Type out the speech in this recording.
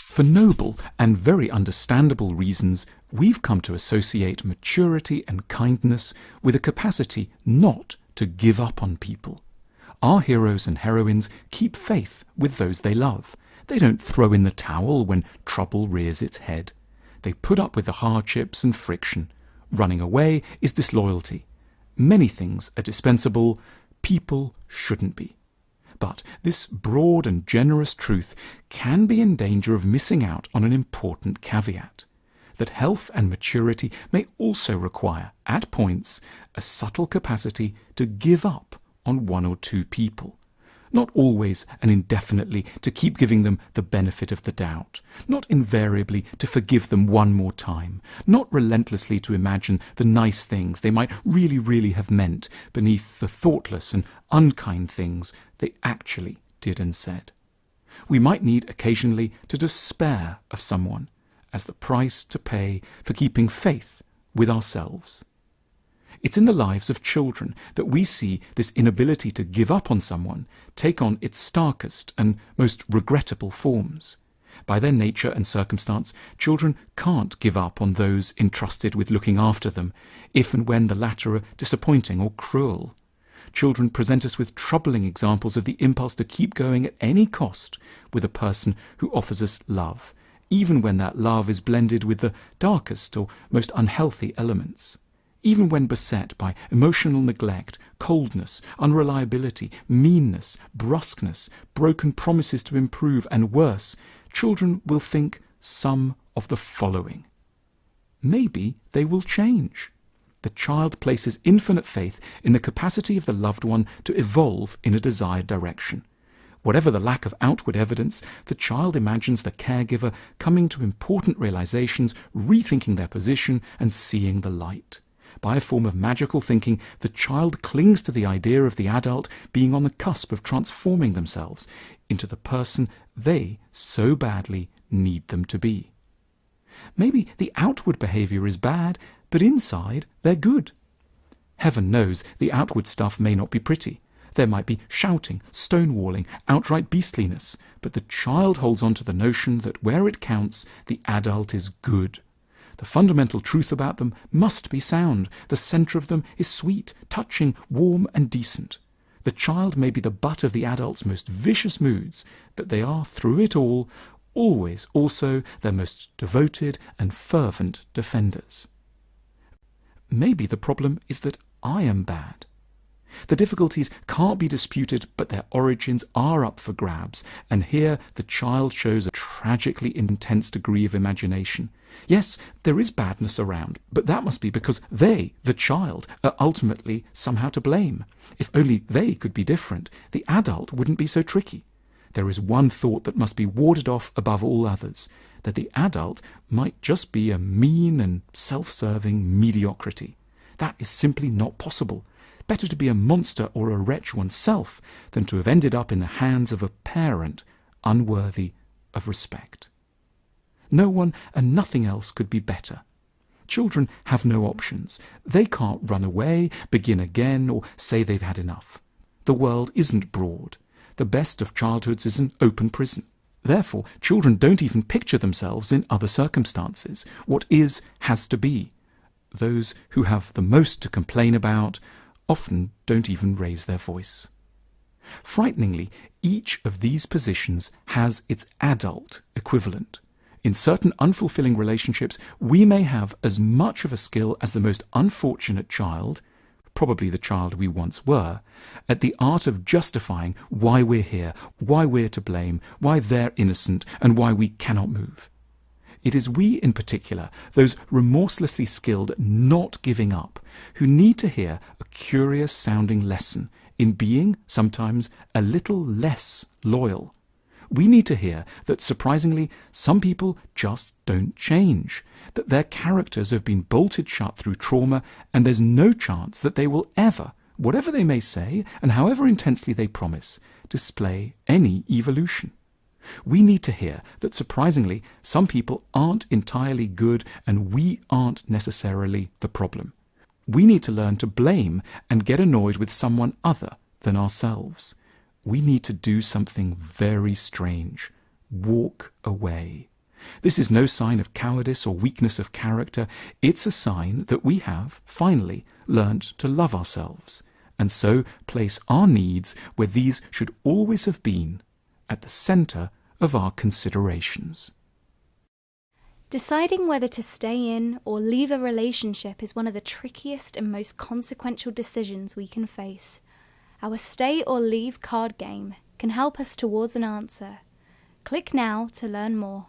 For noble and very understandable reasons, we've come to associate maturity and kindness with a capacity not to give up on people. Our heroes and heroines keep faith with those they love. They don't throw in the towel when trouble rears its head. They put up with the hardships and friction. Running away is disloyalty. Many things are dispensable. People shouldn't be. But this broad and generous truth can be in danger of missing out on an important caveat, that health and maturity may also require, at points, a subtle capacity to give up on one or two people. Not always and indefinitely to keep giving them the benefit of the doubt, not invariably to forgive them one more time, not relentlessly to imagine the nice things they might really have meant beneath the thoughtless and unkind things they actually did and said. We might need occasionally to despair of someone as the price to pay for keeping faith with ourselves. It's in the lives of children that we see this inability to give up on someone take on its starkest and most regrettable forms. By their nature and circumstance, children can't give up on those entrusted with looking after them, if and when the latter are disappointing or cruel. Children present us with troubling examples of the impulse to keep going at any cost with a person who offers us love, even when that love is blended with the darkest or most unhealthy elements. Even when beset by emotional neglect, coldness, unreliability, meanness, brusqueness, broken promises to improve, and worse, children will think some of the following. Maybe they will change. The child places infinite faith in the capacity of the loved one to evolve in a desired direction. Whatever the lack of outward evidence, the child imagines the caregiver coming to important realizations, rethinking their position, and seeing the light. By a form of magical thinking, the child clings to the idea of the adult being on the cusp of transforming themselves into the person they so badly need them to be. Maybe the outward behavior is bad, but inside they're good. Heaven knows the outward stuff may not be pretty. There might be shouting, stonewalling, outright beastliness, but the child holds on to the notion that where it counts, the adult is good. The fundamental truth about them must be sound. The centre of them is sweet, touching, warm and decent. The child may be the butt of the adult's most vicious moods, but they are, through it all, always also their most devoted and fervent defenders. Maybe the problem is that I am bad. The difficulties can't be disputed, but their origins are up for grabs, and here the child shows a tragically intense degree of imagination. Yes, there is badness around, but that must be because they, the child, are ultimately somehow to blame. If only they could be different, the adult wouldn't be so tricky. There is one thought that must be warded off above all others, that the adult might just be a mean and self-serving mediocrity. That is simply not possible. Better to be a monster or a wretch oneself than to have ended up in the hands of a parent unworthy of respect. No one and nothing else could be better. Children have no options. They can't run away, begin again, or say they've had enough. The world isn't broad. The best of childhoods is an open prison. Therefore, children don't even picture themselves in other circumstances. What is has to be. Those who have the most to complain about often don't even raise their voice. Frighteningly, each of these positions has its adult equivalent. In certain unfulfilling relationships, we may have as much of a skill as the most unfortunate child, probably the child we once were, at the art of justifying why we're here, why we're to blame, why they're innocent, and why we cannot move. It is we in particular, those remorselessly skilled not giving up, who need to hear a curious-sounding lesson in being, sometimes, a little less loyal. We need to hear that, surprisingly, some people just don't change, that their characters have been bolted shut through trauma, and there's no chance that they will ever, whatever they may say, and however intensely they promise, display any evolution. We need to hear that, surprisingly, some people aren't entirely good and we aren't necessarily the problem. We need to learn to blame and get annoyed with someone other than ourselves. We need to do something very strange. Walk away. This is no sign of cowardice or weakness of character. It's a sign that we have, finally, learnt to love ourselves, and so place our needs where these should always have been, at the center of our considerations. Deciding whether to stay in or leave a relationship is one of the trickiest and most consequential decisions we can face. Our stay or leave card game can help us towards an answer. Click now to learn more.